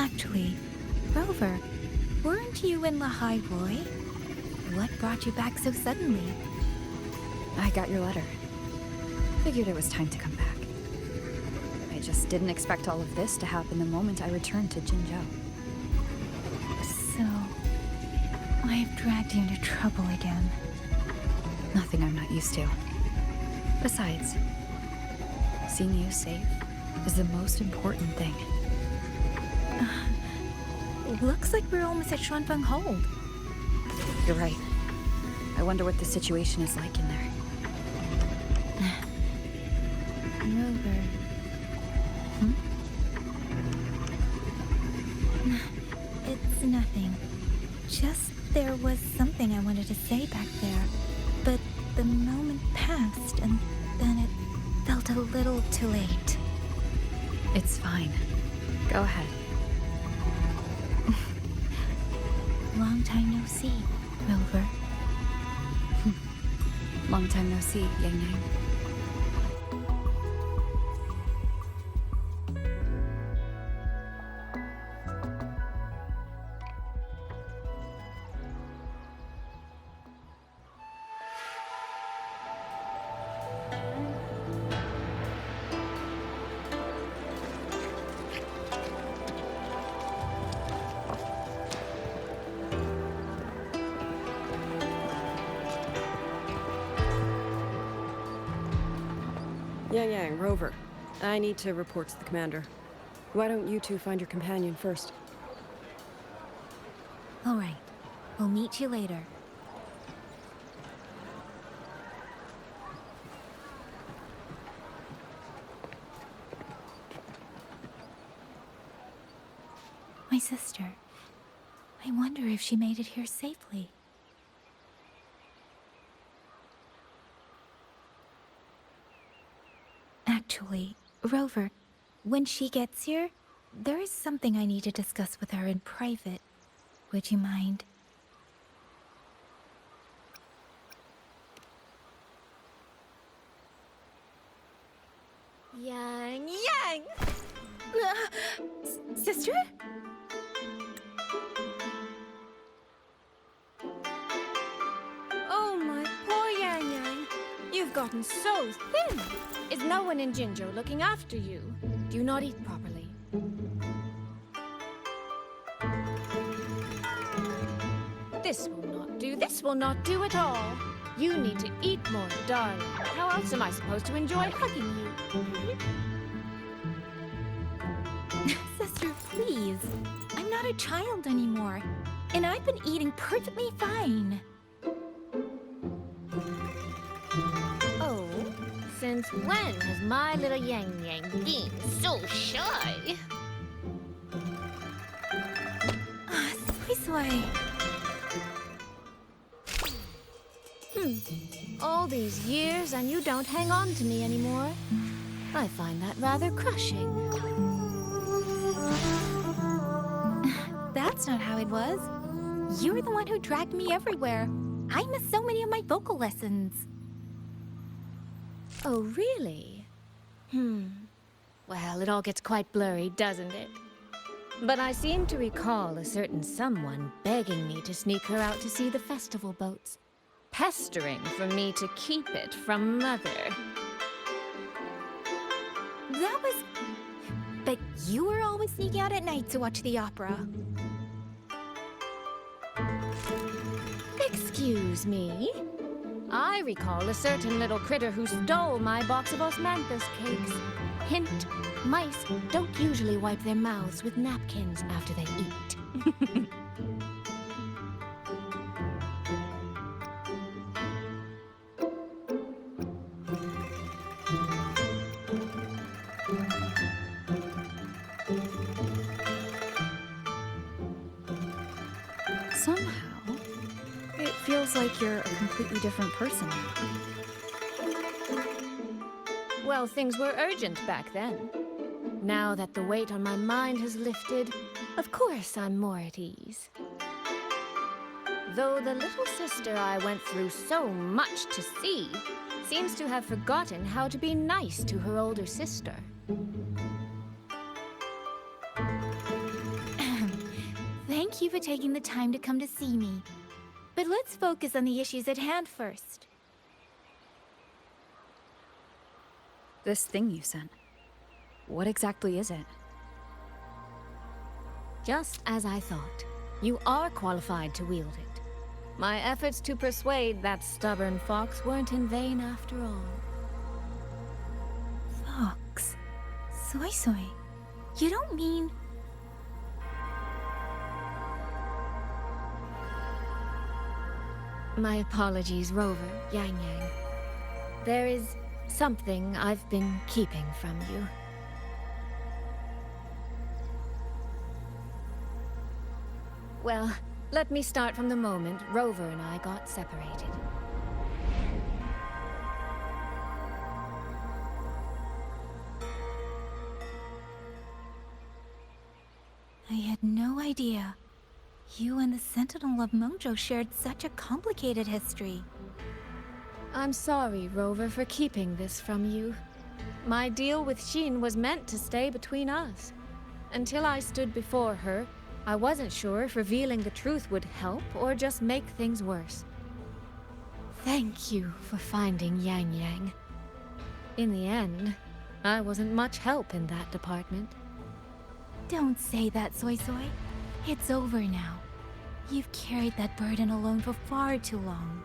Actually, Rover, weren't you in Lahai Roy? What brought you back so suddenly? I got your letter. Figured it was time to come back. I just didn't expect all of this to happen the moment I returned to Jinzhou. So, I've dragged you into trouble again. Nothing I'm not used to. Besides, seeing you safe is the most important thing. Looks like we're almost at Shuanfeng Hold. You're right. I wonder what the situation is like in there. Rover. It's nothing. Just there was something I wanted to say back there. But the moment passed and then it felt a little too late. It's fine. Go ahead. Long time no see, Rover. Long time no see, Yang Yang. Yang Yang, Rover. I need to report to the commander. Why don't you two find your companion first? All right. We'll meet you later. My sister. I wonder if she made it here safely. Actually, Rover, when she gets here, there is something I need to discuss with her in private. Would you mind? Yang Yang! Sister? Oh, my poor Yang Yang. You've gotten so thin. Is no one in Jinzhou looking after you? Do you not eat properly? This will not do. This will not do at all. You need to eat more, darling. How else am I supposed to enjoy hugging you? Sister, please. I'm not a child anymore. And I've been eating perfectly fine. Oh, since when has my little Yang Yang been so shy? Soy. All these years and you don't hang on to me anymore. I find that rather crushing. That's not how it was. You're the one who dragged me everywhere. I missed so many of my vocal lessons. Oh, really? Well, it all gets quite blurry, doesn't it? But I seem to recall a certain someone begging me to sneak her out to see the festival boats. Pestering for me to keep it from Mother. That was... But you were always sneaking out at night to watch the opera. Excuse me? I recall a certain little critter who stole my box of osmanthus cakes. Hint, mice don't usually wipe their mouths with napkins after they eat. Somehow, it feels like you're a completely different person now. Well, things were urgent back then. Now that the weight on my mind has lifted, of course I'm more at ease. Though the little sister I went through so much to see seems to have forgotten how to be nice to her older sister. Thank you for taking the time to come to see me. But let's focus on the issues at hand first. This thing you sent. What exactly is it? Just as I thought. You are qualified to wield it. My efforts to persuade that stubborn fox weren't in vain after all. Fox. Soy Soy. You don't mean... My apologies, Rover, Yang Yang. There is something I've been keeping from you. Well, let me start from the moment Rover and I got separated. I had no idea. You and the Sentinel of Mengzhou shared such a complicated history. I'm sorry, Rover, for keeping this from you. My deal with Xin was meant to stay between us. Until I stood before her, I wasn't sure if revealing the truth would help or just make things worse. Thank you for finding Yang Yang. In the end, I wasn't much help in that department. Don't say that, Soy Soy. It's over now. You've carried that burden alone for far too long.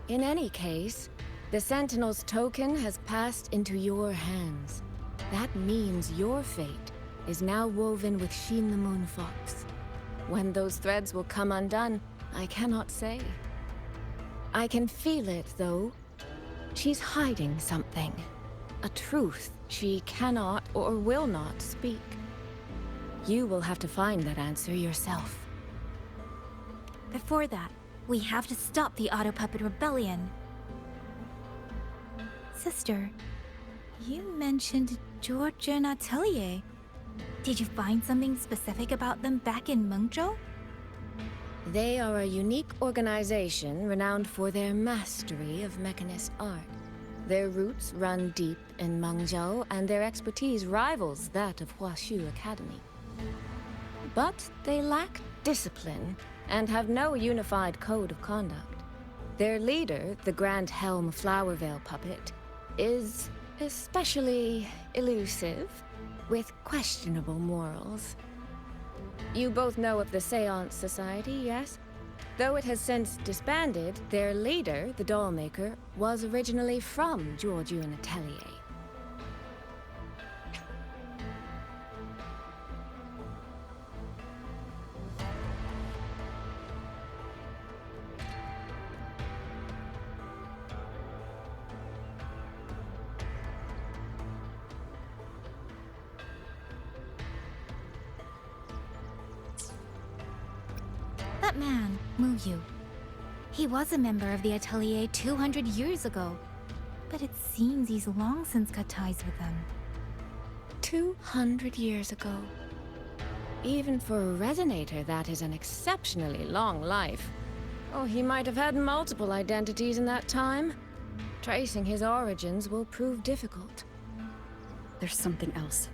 In any case, the Sentinel's token has passed into your hands. That means your fate is now woven with Xin the Moon Fox. When those threads will come undone, I cannot say. I can feel it, though. She's hiding something. A truth she cannot or will not speak. You will have to find that answer yourself. Before that, we have to stop the Auto Puppet Rebellion. Sister, you mentioned Georgian Atelier. Did you find something specific about them back in Mengzhou? They are a unique organization renowned for their mastery of mechanist art. Their roots run deep in Mengzhou, and their expertise rivals that of Huaxu Academy. But they lack discipline and have no unified code of conduct. Their leader, the Grand Helm Flowervale puppet, is especially elusive, with questionable morals. You both know of the Seance Society, yes? Though it has since disbanded, their leader, the Dollmaker, was originally from Georgian Atelier. That man, Mu Yu. He was a member of the Atelier 200 years ago, but it seems he's long since cut ties with them. 200 years ago. Even for a resonator, that is an exceptionally long life. Oh, he might have had multiple identities in that time. Tracing his origins will prove difficult. There's something else.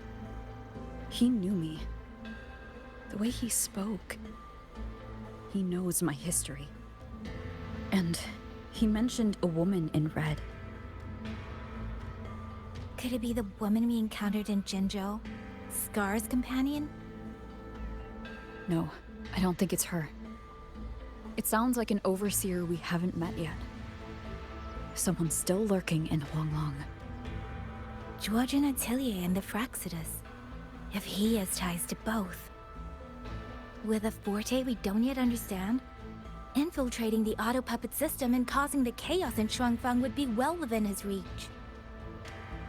He knew me. The way he spoke. He knows my history. And he mentioned a woman in red. Could it be the woman we encountered in Jinzhou? Scar's companion? No, I don't think it's her. It sounds like an overseer we haven't met yet. Someone still lurking in Huanglong. Georgian Atelier and the Fraxidus. If he has ties to both. With a forte we don't yet understand, infiltrating the auto puppet system and causing the chaos in Shuangfang would be well within his reach.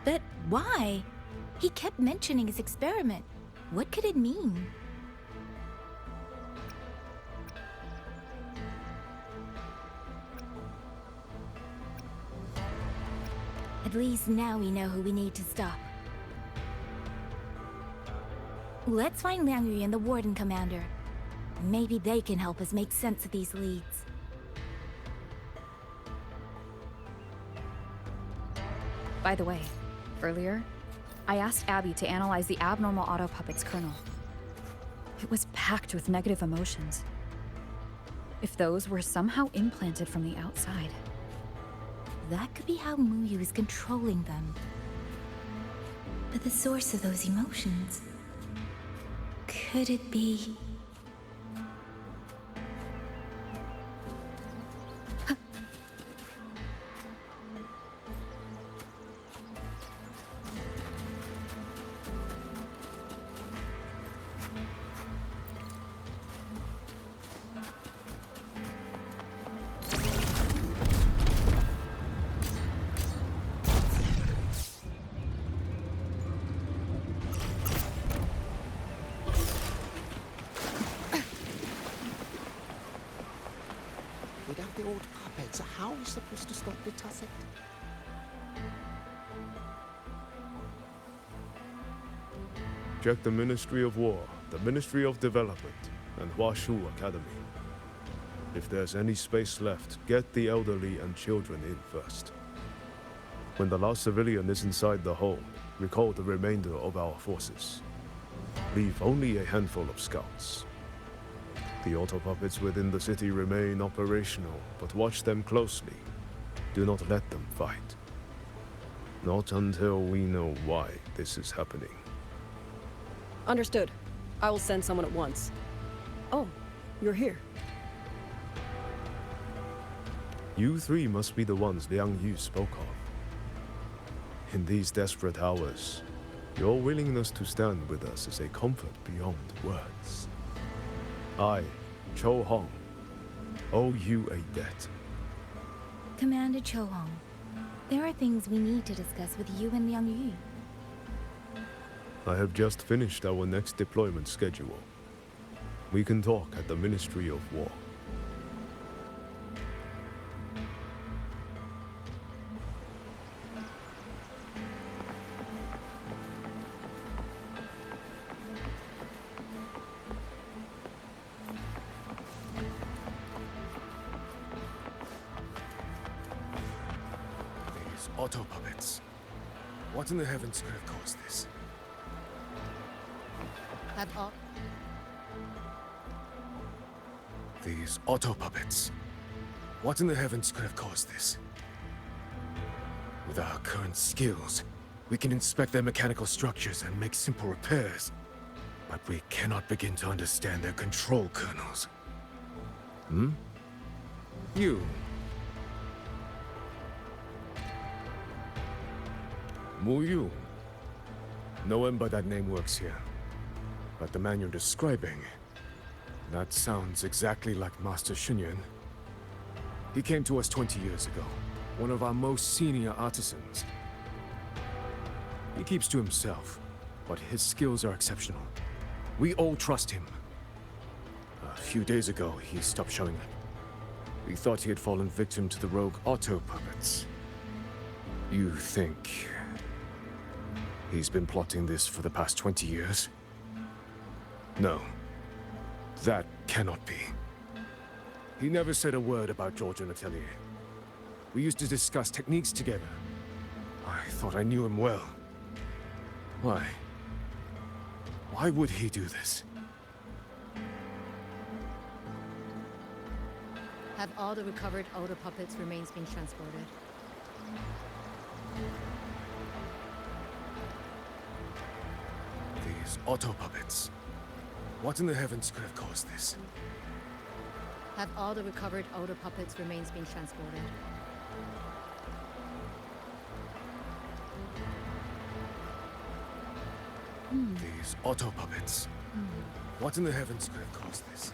But why? He kept mentioning his experiment. What could it mean? At least now we know who we need to stop. Let's find Liang Yu and the Warden Commander. Maybe they can help us make sense of these leads. By the way, earlier, I asked Abby to analyze the abnormal auto puppet's kernel. It was packed with negative emotions. If those were somehow implanted from the outside. That could be how Muyu is controlling them. But the source of those emotions... could it be... Without the old puppets, how are we supposed to stop the tussle? Check the Ministry of War, the Ministry of Development, and Huashu Academy. If there's any space left, get the elderly and children in first. When the last civilian is inside the home, recall the remainder of our forces. Leave only a handful of scouts. The auto puppets within the city remain operational, but watch them closely. Do not let them fight. Not until we know why this is happening. Understood. I will send someone at once. Oh, you're here. You three must be the ones Liang Yu spoke of. In these desperate hours, your willingness to stand with us is a comfort beyond words. I, Cho Hong, owe you a debt. Commander Cho Hong, there are things we need to discuss with you and Liang Yu. I have just finished our next deployment schedule. We can talk at the Ministry of War. These auto puppets. What in the heavens could have caused this? Have all. These auto puppets. What in the heavens could have caused this? With our current skills, we can inspect their mechanical structures and make simple repairs. But we cannot begin to understand their control kernels. Hmm? You. Muyu. No one by that name works here. But the man you're describing... that sounds exactly like Master Xunyan. He came to us 20 years ago. One of our most senior artisans. He keeps to himself, but his skills are exceptional. We all trust him. A few days ago, he stopped showing up. We thought he had fallen victim to the rogue auto puppets. You think... he's been plotting this for the past 20 years? No. That cannot be. He never said a word about Georgian Atelier. We used to discuss techniques together. I thought I knew him well. Why? Why would he do this? Have all the recovered auto puppets' remains been transported? These auto puppets. What in the heavens could have caused this? Have all the recovered auto puppets' remains been transported? These auto puppets. What in the heavens could have caused this?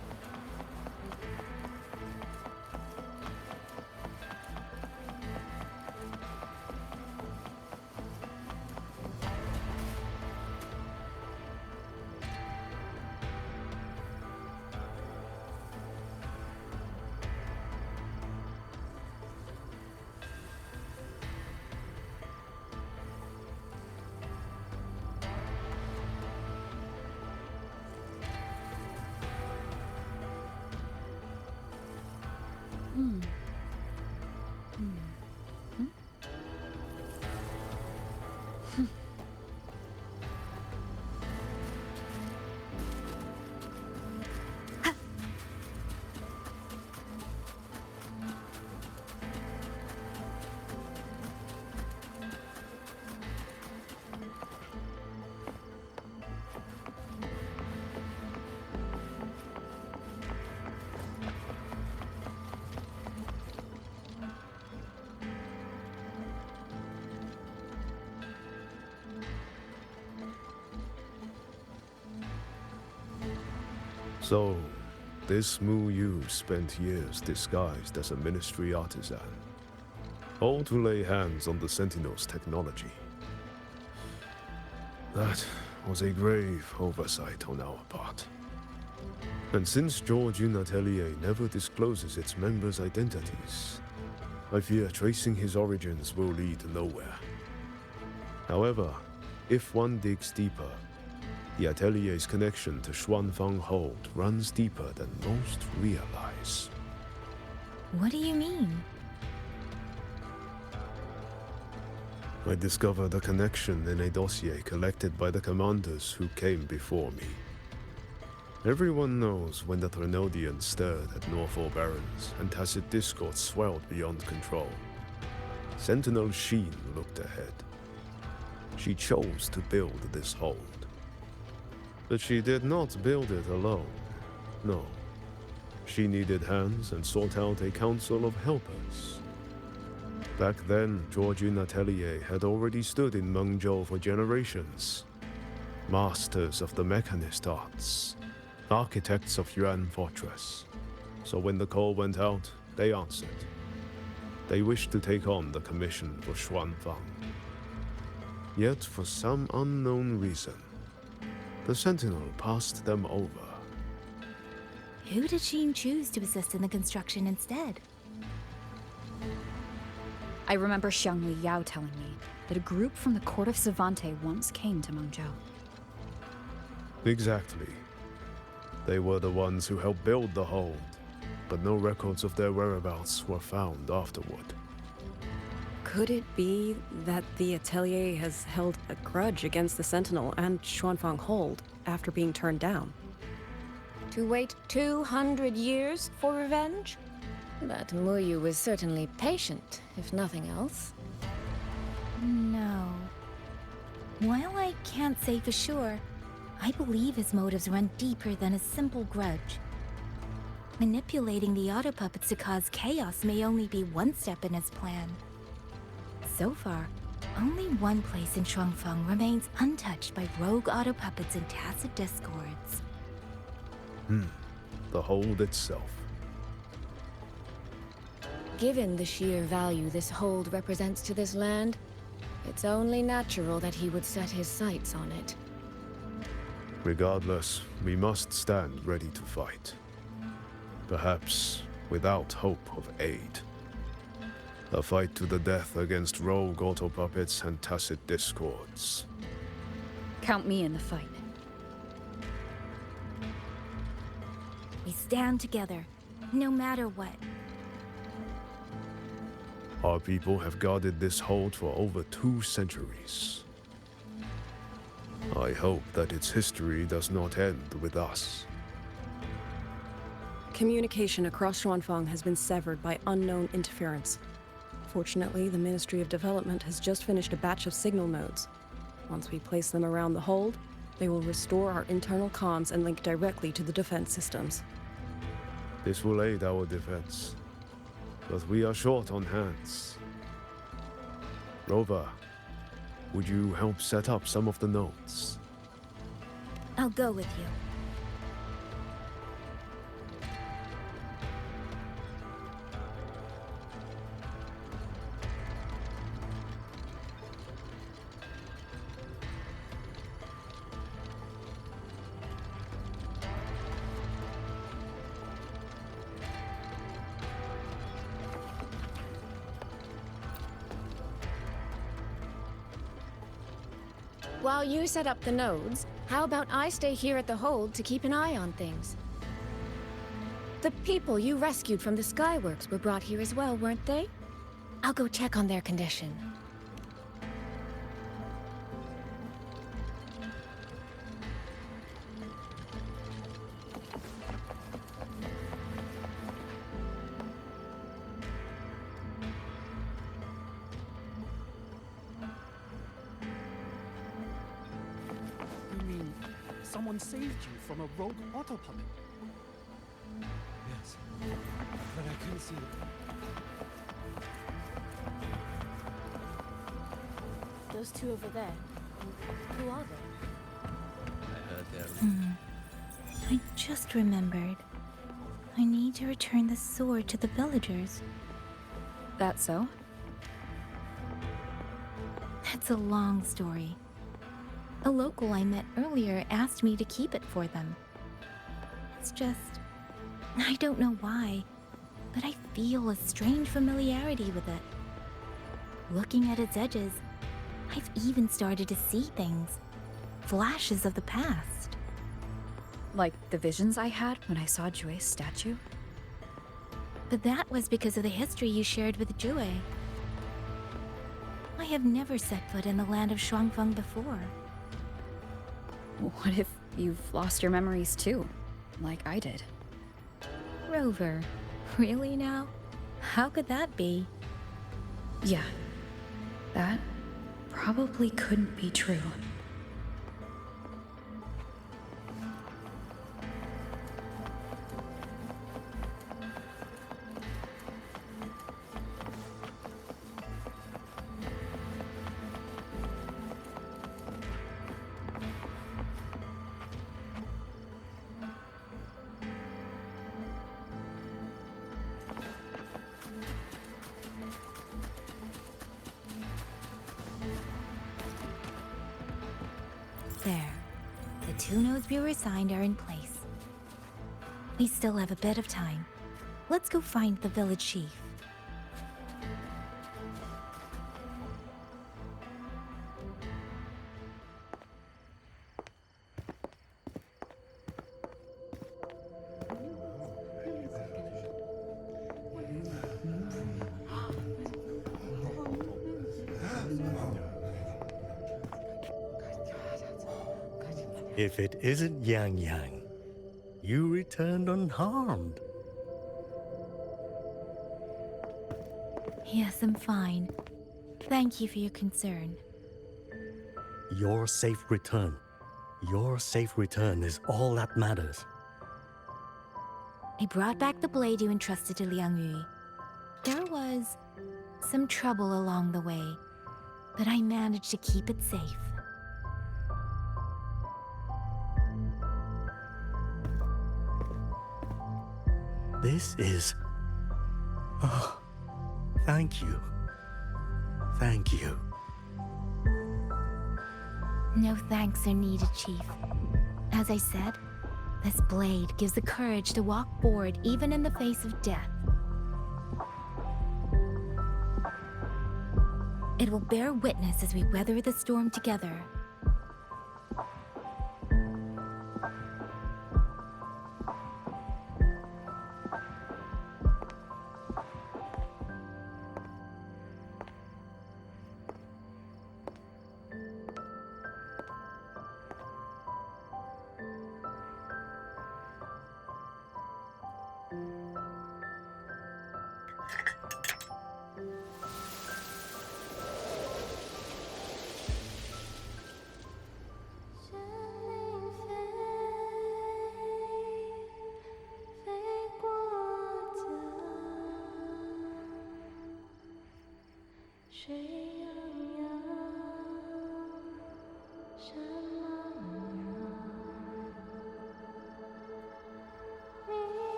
So, this Mu Yu spent years disguised as a ministry artisan, all to lay hands on the Sentinel's technology. That was a grave oversight on our part. And since Georgian Atelier never discloses its members' identities, I fear tracing his origins will lead nowhere. However, if one digs deeper, the Atelier's connection to Xuanfang Hold runs deeper than most realize. What do you mean? I discovered a connection in a dossier collected by the commanders who came before me. Everyone knows when the Trinodians stirred at Northall Barrens and tacit discord swelled beyond control. Sentinel Sheen looked ahead. She chose to build this hold. But she did not build it alone. No. She needed hands and sought out a council of helpers. Back then, Georgian Atelier had already stood in Mengzhou for generations. Masters of the mechanist arts. Architects of Yuan Fortress. So when the call went out, they answered. They wished to take on the commission for Xuanfang. Yet, for some unknown reason, the Sentinel passed them over. Who did Sheen choose to assist in the construction instead? I remember Xiangli Yao telling me that a group from the court of Savante once came to Mengzhou. Exactly. They were the ones who helped build the hold, but no records of their whereabouts were found afterward. Could it be that the Atelier has held a grudge against the Sentinel and Xuanfang Hold after being turned down? To wait 200 years for revenge? That Muyu was certainly patient, if nothing else. No. While I can't say for sure, I believe his motives run deeper than a simple grudge. Manipulating the auto puppets to cause chaos may only be one step in his plan. So far, only one place in Shuangfeng remains untouched by rogue auto puppets and tacit discords. The hold itself. Given the sheer value this hold represents to this land, it's only natural that he would set his sights on it. Regardless, we must stand ready to fight. Perhaps without hope of aid. A fight to the death against rogue auto puppets and tacit discords. Count me in the fight. We stand together, no matter what. Our people have guarded this hold for over 2 centuries. I hope that its history does not end with us. Communication across Xuanfang has been severed by unknown interference. Fortunately, the Ministry of Development has just finished a batch of signal nodes. Once we place them around the hold, they will restore our internal comms and link directly to the defense systems. This will aid our defense. But we are short on hands. Rover, would you help set up some of the nodes? I'll go with you. While you set up the nodes, how about I stay here at the hold to keep an eye on things? The people you rescued from the Skyworks were brought here as well, weren't they? I'll go check on their condition. You mean someone saved you from a rogue auto puppet? Yes, but I couldn't see it. Those two over there. Who are they? I heard they're... I just remembered. I need to return the sword to the villagers. That so? It's a long story. A local I met earlier asked me to keep it for them. It's just... I don't know why, but I feel a strange familiarity with it. Looking at its edges, I've even started to see things. Flashes of the past. Like the visions I had when I saw Jue's statue? But that was because of the history you shared with Jue. I have never set foot in the land of Shuangfeng before. What if you've lost your memories too? Like I did. Rover, really now? How could that be? Yeah. That probably couldn't be true. There. The 2 nodes we were assigned are in place. We still have a bit of time. Let's go find the village chief. If it isn't Yang Yang, you returned unharmed. Yes, I'm fine. Thank you for your concern. Your safe return. Your safe return is all that matters. I brought back the blade you entrusted to Liang Yu. There was some trouble along the way, but I managed to keep it safe. This is... Oh, thank you. Thank you. No thanks are needed, Chief. As I said, this blade gives the courage to walk forward even in the face of death. It will bear witness as we weather the storm together.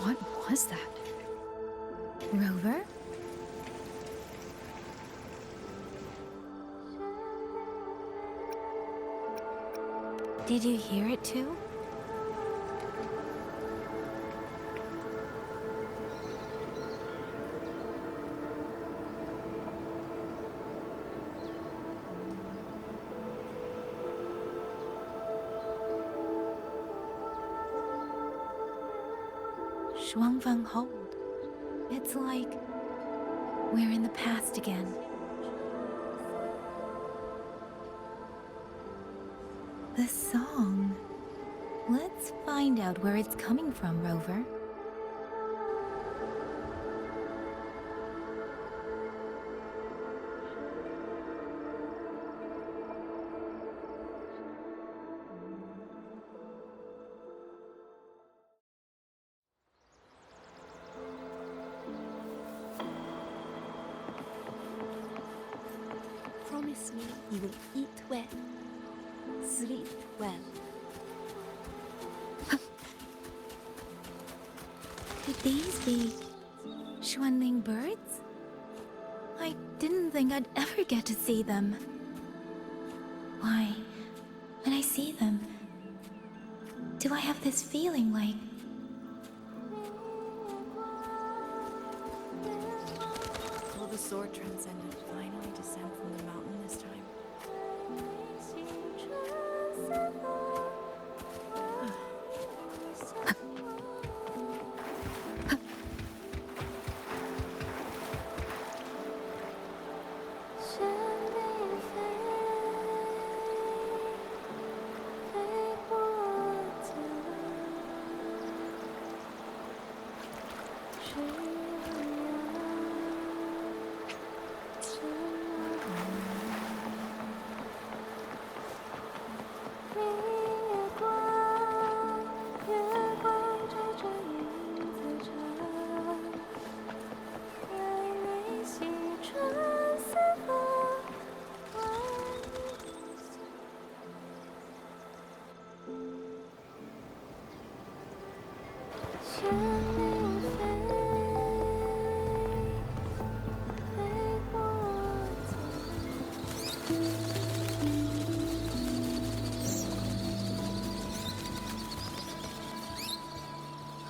What was that? Rover? Did you hear it too? Shuangfeng Hold. It's like we're in the past again. The song. Let's find out where it's coming from, Rover. You will eat well, sleep well. Could these be Xuanling birds? I didn't think I'd ever get to see them. Why, when I see them, do I have this feeling like... Will the sword transcendent finally descend from the mountain this time?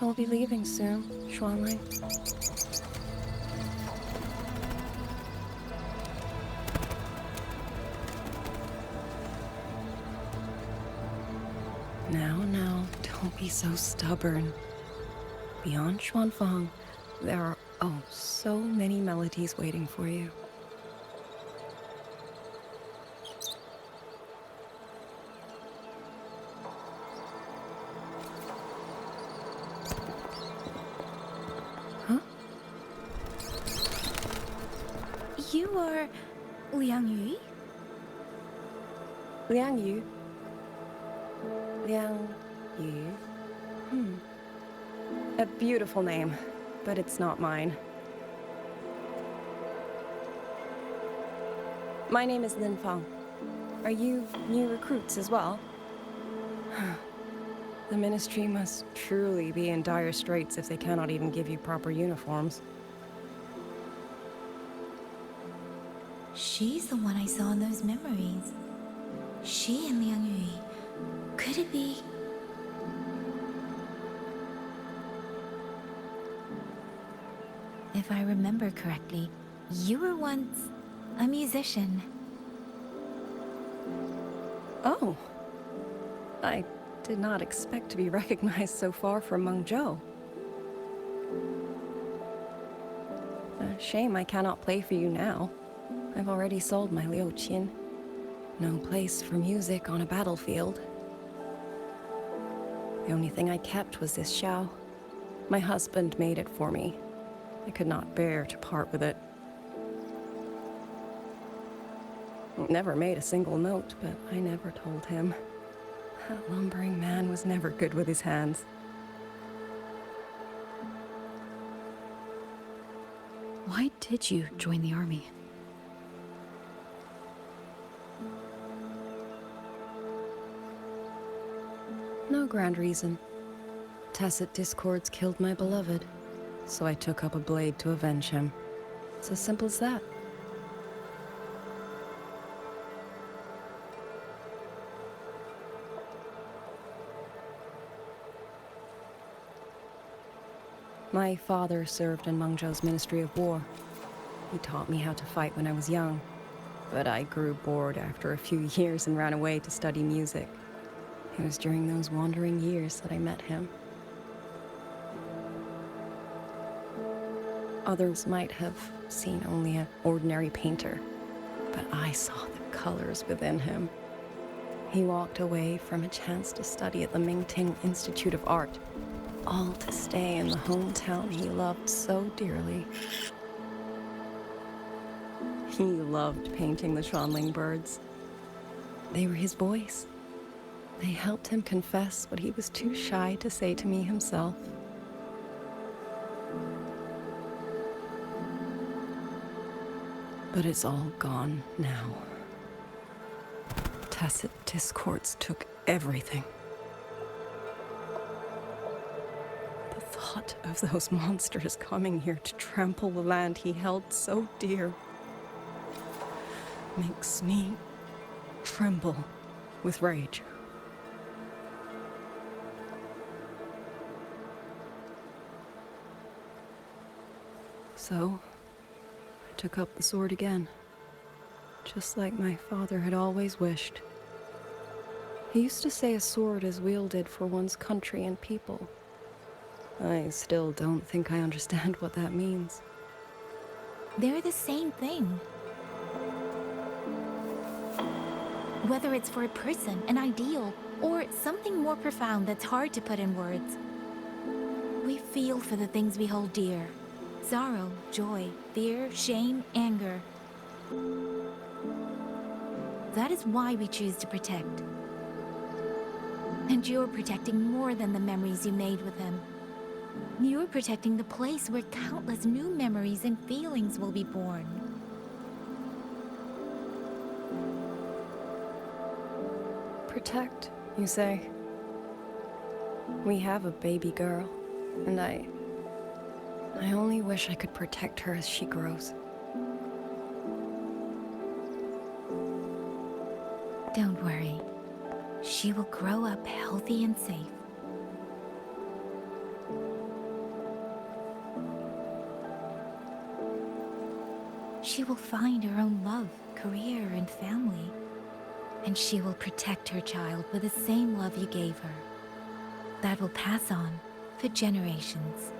I'll be leaving soon, Xuanling. Now, don't be so stubborn. Beyond Xuanfang, there are so many melodies waiting for you. Huh? You are Liang Yu? Liang Yu. Liang Yu. A beautiful name, but it's not mine. My name is Lin Fang. Are you new recruits as well? The Ministry must truly be in dire straits if they cannot even give you proper uniforms. She's the one I saw in those memories. She and Liang Yu. Could it be... If I remember correctly, you were once a musician. Oh. I did not expect to be recognized so far from Mengzhou. A shame I cannot play for you now. I've already sold my Liu Qin. No place for music on a battlefield. The only thing I kept was this xiao. My husband made it for me. I could not bear to part with it. Never made a single note, but I never told him. That lumbering man was never good with his hands. Why did you join the army? No grand reason. Tacit discords killed my beloved, so I took up a blade to avenge him. It's as simple as that. My father served in Mengzhou's Ministry of War. He taught me how to fight when I was young, but I grew bored after a few years and ran away to study music. It was during those wandering years that I met him. Others might have seen only an ordinary painter, but I saw the colors within him. He walked away from a chance to study at the Mingting Institute of Art, all to stay in the hometown he loved so dearly. He loved painting the Xuanling birds. They were his voice. They helped him confess what he was too shy to say to me himself. But it's all gone now. tacit discords took everything. The thought of those monsters coming here to trample the land he held so dear makes me tremble with rage. So, I took up the sword again, just like my father had always wished. He used to say a sword is wielded for one's country and people. I still don't think I understand what that means. They're the same thing. Whether it's for a person, an ideal, or something more profound that's hard to put in words. We feel for the things we hold dear. Sorrow, joy, fear, shame, anger. That is why we choose to protect. And you're protecting more than the memories you made with him. You're protecting the place where countless new memories and feelings will be born. Protect, you say? We have a baby girl, and I only wish I could protect her as she grows. Don't worry. She will grow up healthy and safe. She will find her own love, career, and family. And she will protect her child with the same love you gave her. That will pass on for generations.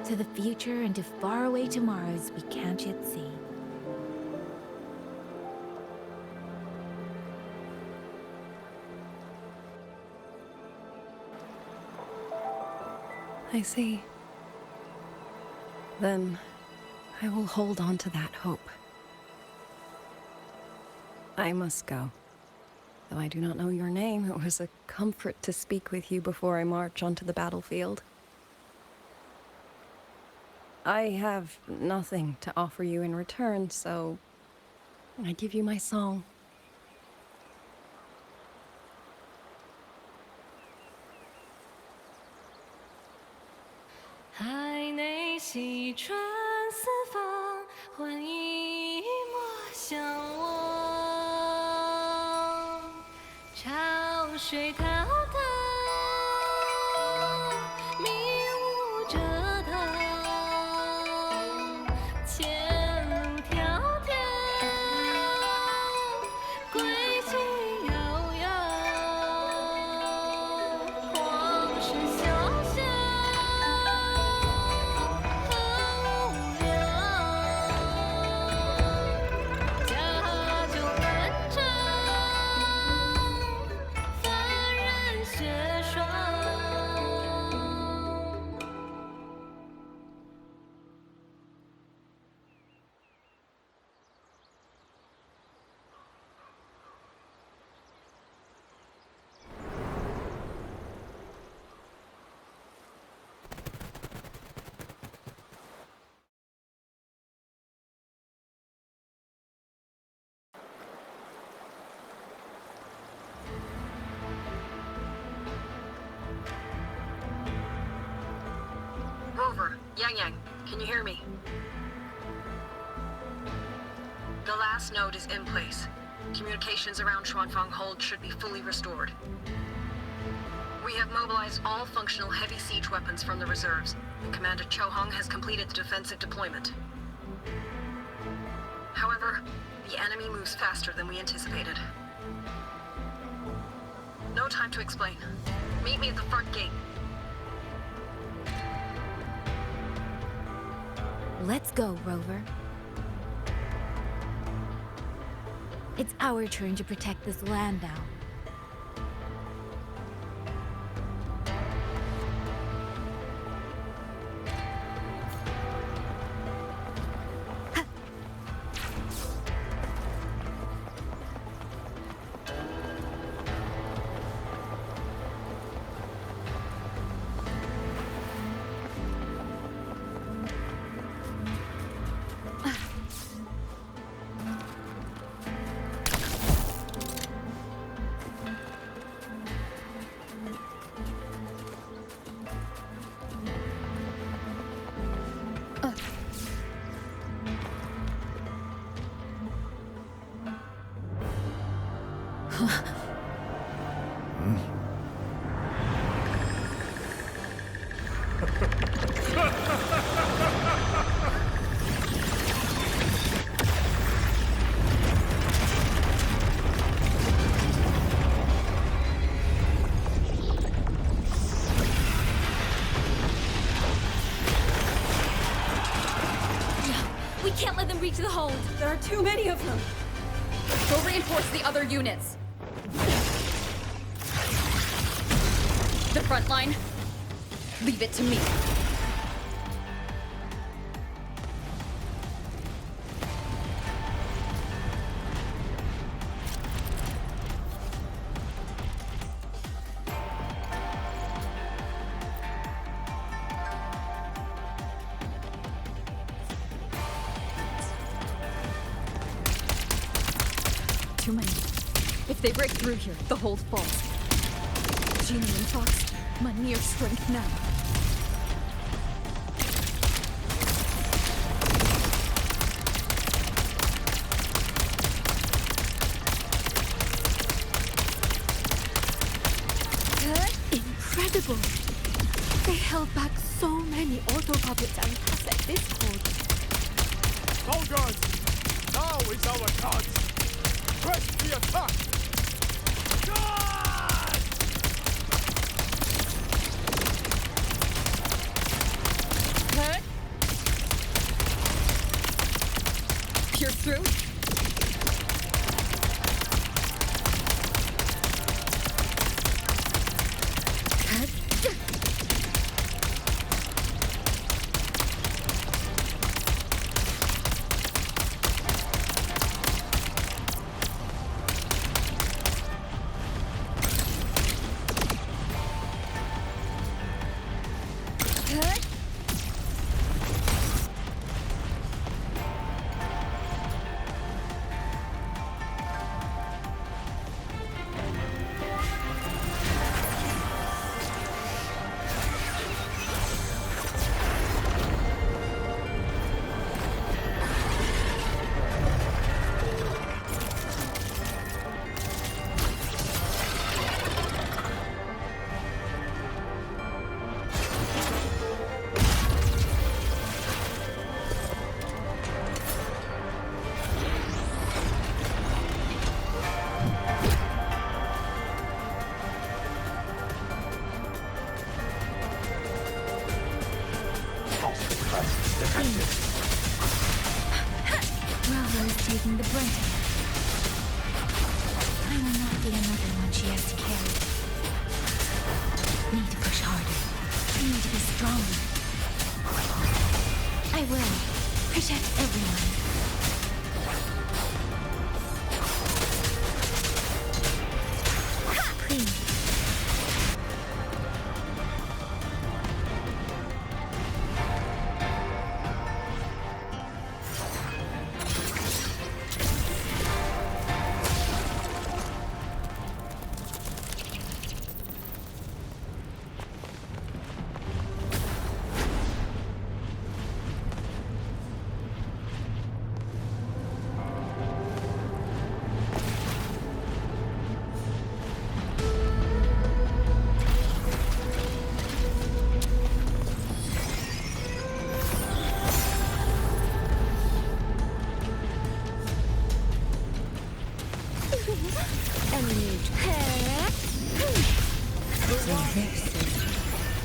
To the future and to faraway tomorrows we can't yet see. I see. Then I will hold on to that hope. I must go. Though I do not know your name, it was a comfort to speak with you before I march onto the battlefield. I have nothing to offer you in return, so I give you my song.海内西川四方，欢迎莫相忘。潮水滔滔，迷雾遮挡，前路迢迢，归期遥遥，往事潇潇。Over. Yang, can you hear me? The last node is in place. Communications around Shuanfang Hold should be fully restored. We have mobilized all functional heavy siege weapons from the reserves, and Commander Chohong has completed the defensive deployment. However, the enemy moves faster than we anticipated. No time to explain. Meet me at the front gate. Let's go, Rover. It's our turn to protect this land now. can't let them reach the hold. There are too many of them. Go reinforce the other units. The front line, leave it to me. Too many. If they break through here, the hold falls. Genie and Fox, my near strength now. Incredible! They held back so many auto puppets and at this hold. Soldiers! Now is our chance! Press the attack! Charge! Hurt? Pierce through? Bravo is taking the brunt of it. I will not be another one she has to carry. Need to push harder. Need to be stronger. I will protect everyone. Please.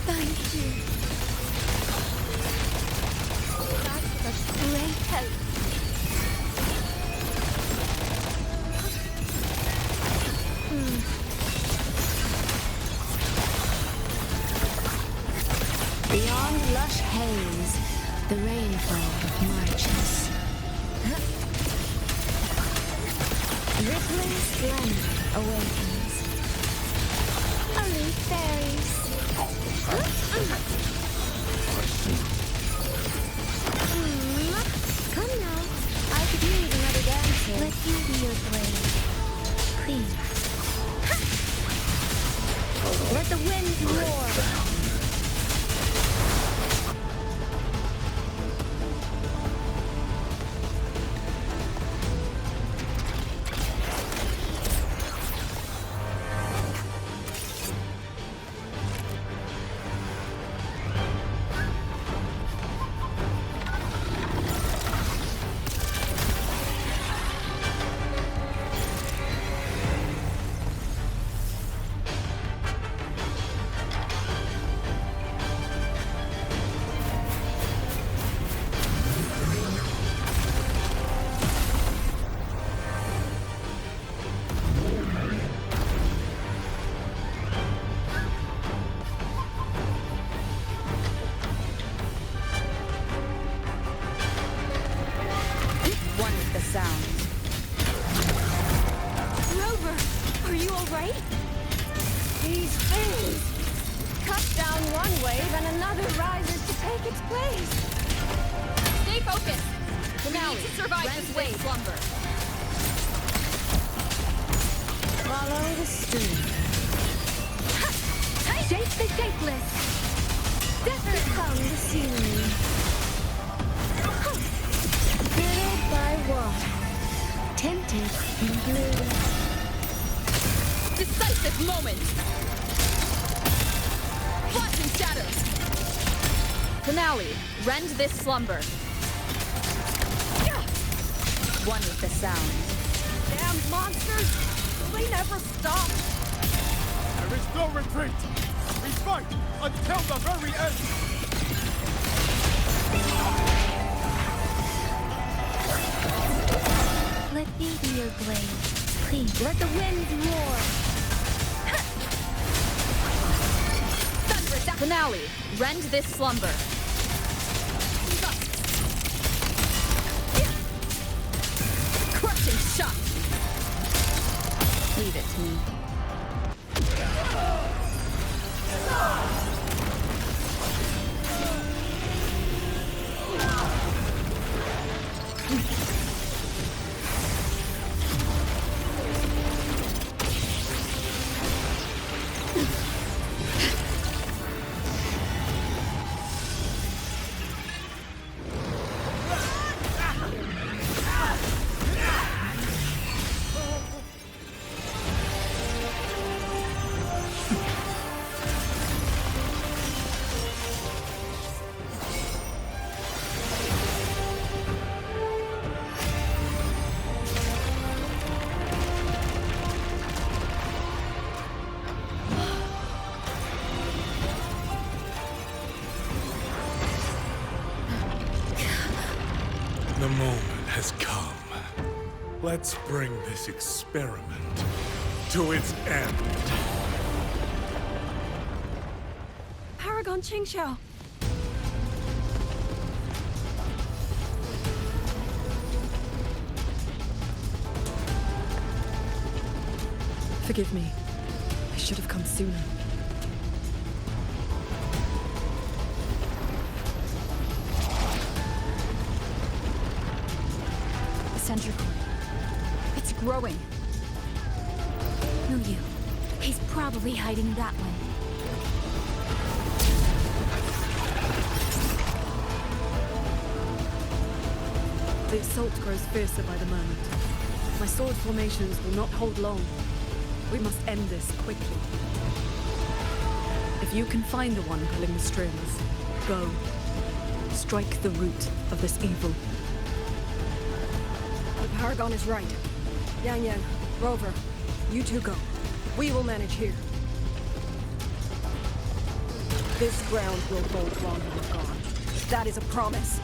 Thank you. That's such great help. Beyond lush haze, the rainfall marches. Rippling splendor awakens. Only fairies. Come now. I could use another dancer. Let you be your blade. Please. Let the wind roar. Please! Stay focused! Finale. We need to survive this wave. Slumber. Follow the stream. Shape the shapeless. Become the scenery. Filled by water. Tinted in blue. Decisive moment! Flashing shadows! Finale, rend this slumber. One with the sound. Damn monsters! They never stop! There is no retreat! We fight until the very end! Let me be your blade, please. Let the winds roar. Finale, rend this slumber. Crushing shot. Leave it to me. The moment has come. Let's bring this experiment to its end. Paragon Qingxiao! Forgive me. I should have come sooner. Sentry core. It's growing. Who you? He's probably hiding that way. The assault grows fiercer by the moment. My sword formations will not hold long. We must end this quickly. If you can find the one pulling the strings, go. Strike the root of this evil. The Paragon is right. Yang Yang, Rover, you two go. We will manage here. This ground will hold while you are gone. That is a promise.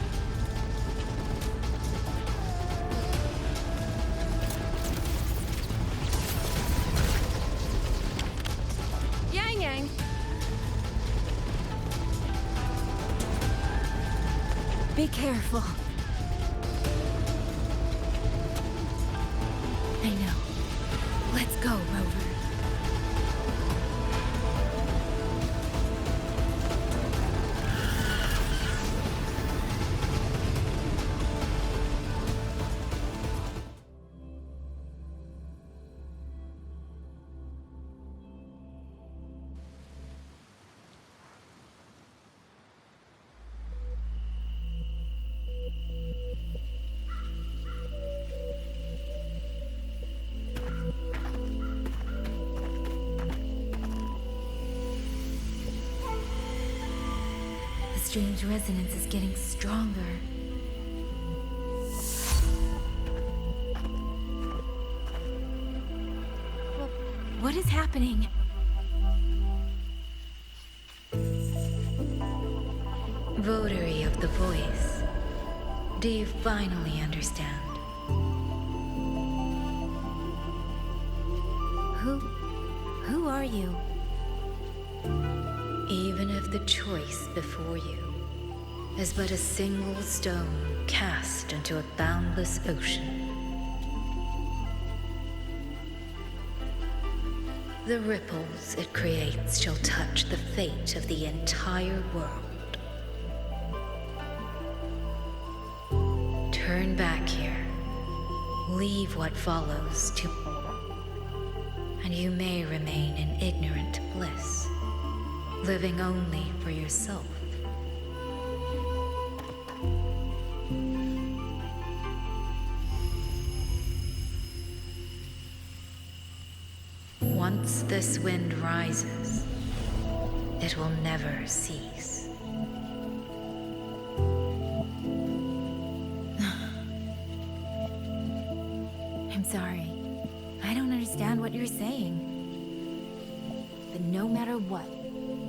Yang Yang! Be careful. I know. Let's go, Rover. The strange resonance is getting stronger. What is happening? Votary of the voice. Do you finally understand? Who are you? Even if the choice before you is but a single stone cast into a boundless ocean, the ripples it creates shall touch the fate of the entire world. Return back here. Leave what follows to... and you may remain in ignorant bliss, living only for yourself. Once this wind rises, it will never cease. I'm sorry. I don't understand what you're saying. But no matter what,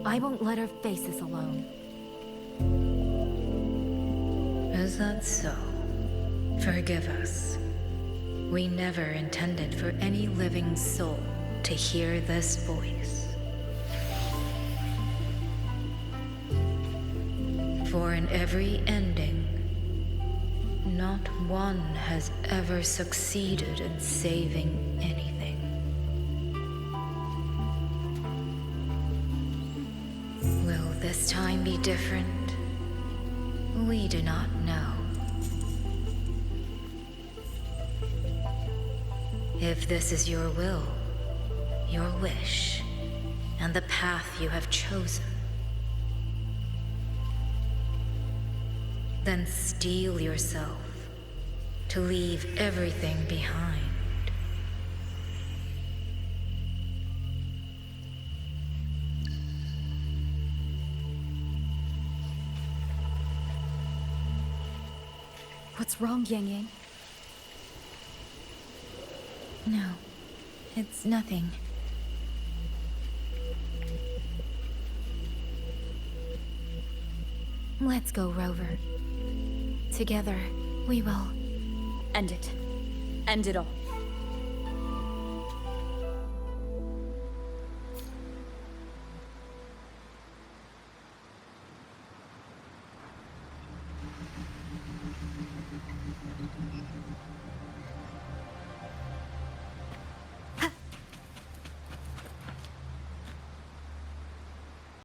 I won't let her face this alone. Is that so? Forgive us. We never intended for any living soul to hear this voice. For in every ending, not one has ever succeeded in saving anything. Will this time be different? We do not know. If this is your will, your wish, and the path you have chosen, then steel yourself to leave everything behind. What's wrong, Yang Yang? No, it's nothing. Let's go, Rover. Together, we will... End it. End it all.